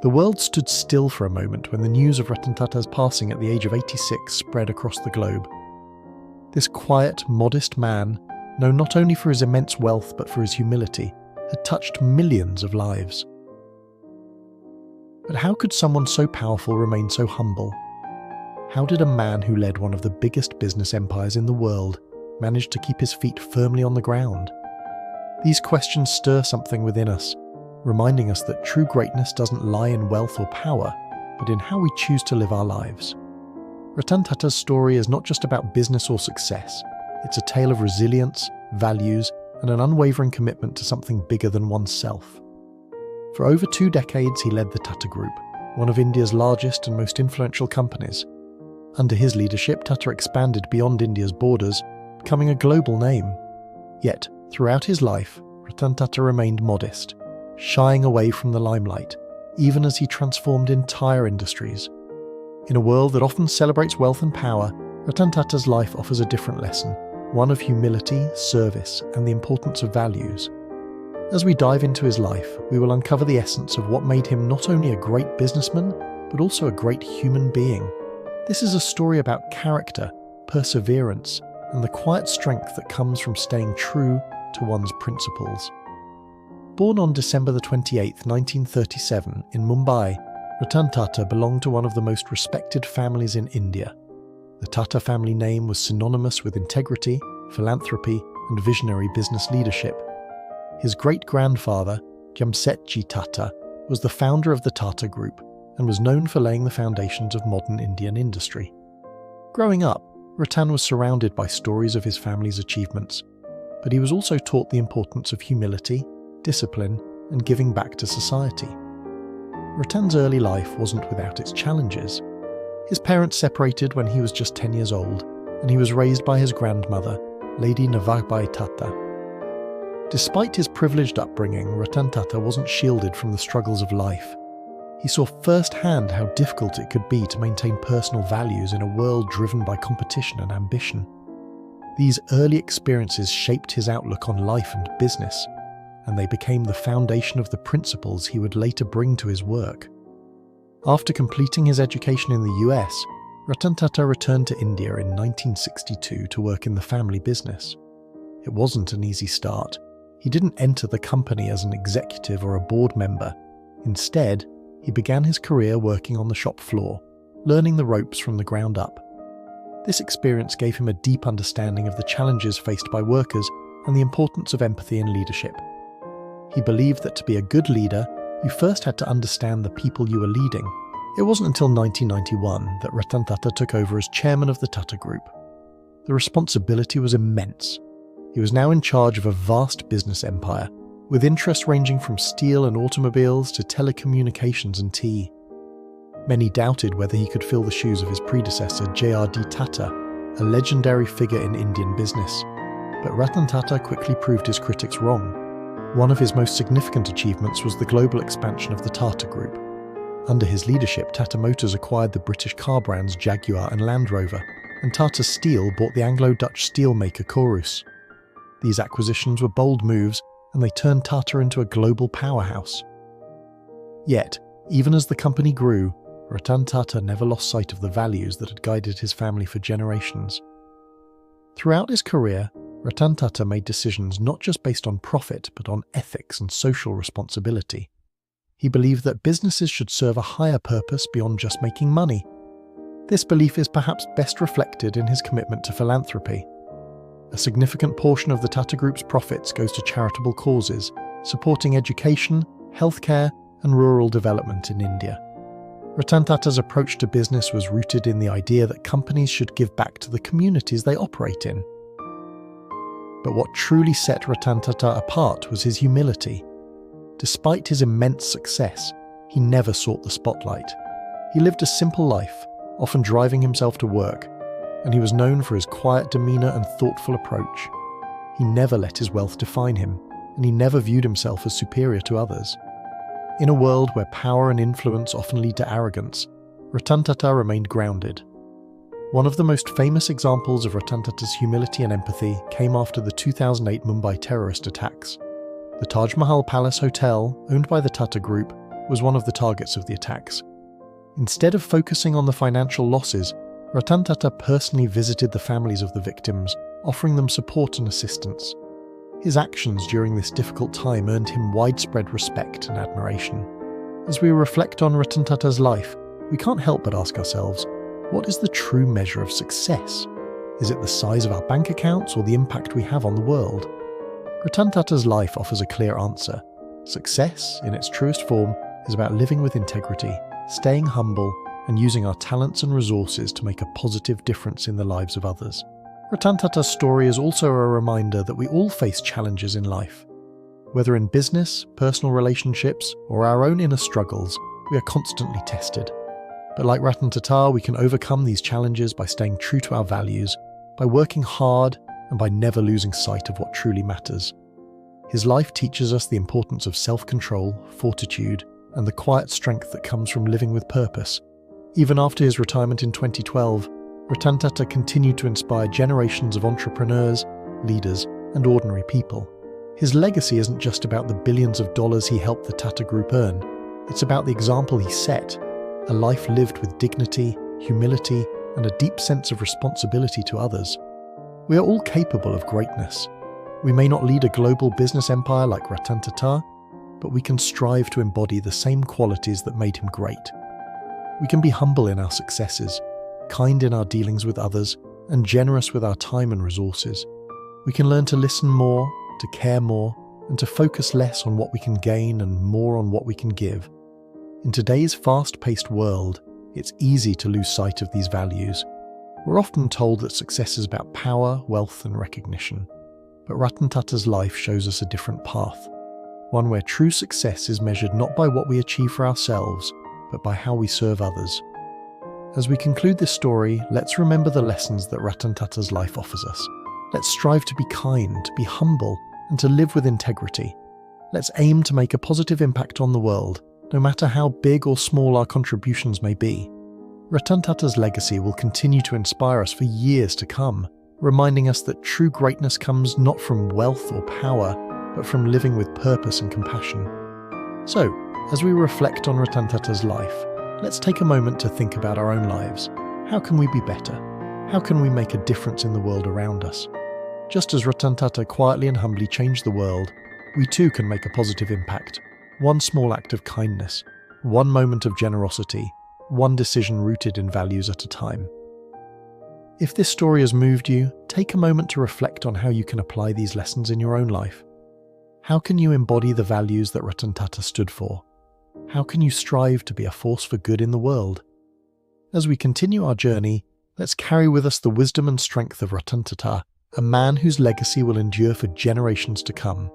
The world stood still for a moment when the news of Ratan Tata's passing at the age of 86 spread across the globe. This quiet, modest man, known not only for his immense wealth but for his humility, had touched millions of lives. But how could someone so powerful remain so humble? How did a man who led one of the biggest business empires in the world manage to keep his feet firmly on the ground? These questions stir something within us, reminding us that true greatness doesn't lie in wealth or power, but in how we choose to live our lives. Ratan Tata's story is not just about business or success. It's a tale of resilience, values, and an unwavering commitment to something bigger than oneself. For over 2 decades, he led the Tata Group, one of India's largest and most influential companies. Under his leadership, Tata expanded beyond India's borders, becoming a global name. Yet, throughout his life, Ratan Tata remained modest, shying away from the limelight, even as he transformed entire industries. In a world that often celebrates wealth and power, Ratan Tata's life offers a different lesson, one of humility, service, and the importance of values. As we dive into his life, we will uncover the essence of what made him not only a great businessman, but also a great human being. This is a story about character, perseverance, and the quiet strength that comes from staying true to one's principles. Born on December 28, 1937, in Mumbai, Ratan Tata belonged to one of the most respected families in India. The Tata family name was synonymous with integrity, philanthropy, and visionary business leadership. His great-grandfather, Jamsetji Tata, was the founder of the Tata Group and was known for laying the foundations of modern Indian industry. Growing up, Ratan was surrounded by stories of his family's achievements, but he was also taught the importance of humility, discipline, and giving back to society. Ratan's early life wasn't without its challenges. His parents separated when he was just 10 years old, and he was raised by his grandmother, Lady Navagbai Tata. Despite his privileged upbringing, Ratan Tata wasn't shielded from the struggles of life. He saw firsthand how difficult it could be to maintain personal values in a world driven by competition and ambition. These early experiences shaped his outlook on life and business, and they became the foundation of the principles he would later bring to his work. After completing his education in the US, Ratan Tata returned to India in 1962 to work in the family business. It wasn't an easy start. He didn't enter the company as an executive or a board member. Instead, he began his career working on the shop floor, learning the ropes from the ground up. This experience gave him a deep understanding of the challenges faced by workers and the importance of empathy in leadership. He believed that to be a good leader, you first had to understand the people you were leading. It wasn't until 1991 that Ratan Tata took over as chairman of the Tata Group. The responsibility was immense. He was now in charge of a vast business empire, with interests ranging from steel and automobiles to telecommunications and tea. Many doubted whether he could fill the shoes of his predecessor, J.R.D. Tata, a legendary figure in Indian business. But Ratan Tata quickly proved his critics wrong. One of his most significant achievements was the global expansion of the Tata Group. Under his leadership, Tata Motors acquired the British car brands Jaguar and Land Rover, and Tata Steel bought the Anglo-Dutch steelmaker Corus. These acquisitions were bold moves, and they turned Tata into a global powerhouse. Yet, even as the company grew, Ratan Tata never lost sight of the values that had guided his family for generations. Throughout his career, Ratan Tata made decisions not just based on profit, but on ethics and social responsibility. He believed that businesses should serve a higher purpose beyond just making money. This belief is perhaps best reflected in his commitment to philanthropy. A significant portion of the Tata Group's profits goes to charitable causes, supporting education, healthcare, and rural development in India. Ratan Tata's approach to business was rooted in the idea that companies should give back to the communities they operate in. But what truly set Ratan Tata apart was his humility. Despite his immense success, he never sought the spotlight. He lived a simple life, often driving himself to work, and he was known for his quiet demeanor and thoughtful approach. He never let his wealth define him, and he never viewed himself as superior to others. In a world where power and influence often lead to arrogance, Ratan Tata remained grounded. One of the most famous examples of Ratan Tata's humility and empathy came after the 2008 Mumbai terrorist attacks. The Taj Mahal Palace Hotel, owned by the Tata Group, was one of the targets of the attacks. Instead of focusing on the financial losses, Ratan Tata personally visited the families of the victims, offering them support and assistance. His actions during this difficult time earned him widespread respect and admiration. As we reflect on Ratan Tata's life, we can't help but ask ourselves, what is the true measure of success? Is it the size of our bank accounts or the impact we have on the world? Ratan Tata's life offers a clear answer. Success, in its truest form, is about living with integrity, staying humble, and using our talents and resources to make a positive difference in the lives of others. Ratan Tata's story is also a reminder that we all face challenges in life. Whether in business, personal relationships, or our own inner struggles, we are constantly tested. But like Ratan Tata, we can overcome these challenges by staying true to our values, by working hard, and by never losing sight of what truly matters. His life teaches us the importance of self-control, fortitude, and the quiet strength that comes from living with purpose. Even after his retirement in 2012, Ratan Tata continued to inspire generations of entrepreneurs, leaders, and ordinary people. His legacy isn't just about the billions of dollars he helped the Tata Group earn, it's about the example he set, a life lived with dignity, humility, and a deep sense of responsibility to others. We are all capable of greatness. We may not lead a global business empire like Ratan Tata, but we can strive to embody the same qualities that made him great. We can be humble in our successes, kind in our dealings with others, and generous with our time and resources. We can learn to listen more, to care more, and to focus less on what we can gain and more on what we can give. In today's fast-paced world, it's easy to lose sight of these values. We're often told that success is about power, wealth, and recognition. But Ratan Tata's life shows us a different path, one where true success is measured not by what we achieve for ourselves, but by how we serve others. As we conclude this story, let's remember the lessons that Ratan Tata's life offers us. Let's strive to be kind, to be humble, and to live with integrity. Let's aim to make a positive impact on the world, no matter how big or small our contributions may be. Ratan Tata's legacy will continue to inspire us for years to come, reminding us that true greatness comes not from wealth or power, but from living with purpose and compassion. So, as we reflect on Ratan Tata's life, let's take a moment to think about our own lives. How can we be better? How can we make a difference in the world around us? Just as Ratan Tata quietly and humbly changed the world, we too can make a positive impact. One small act of kindness, one moment of generosity, one decision rooted in values at a time. If this story has moved you, take a moment to reflect on how you can apply these lessons in your own life. How can you embody the values that Ratan Tata stood for? How can you strive to be a force for good in the world? As we continue our journey, let's carry with us the wisdom and strength of Ratan Tata, a man whose legacy will endure for generations to come.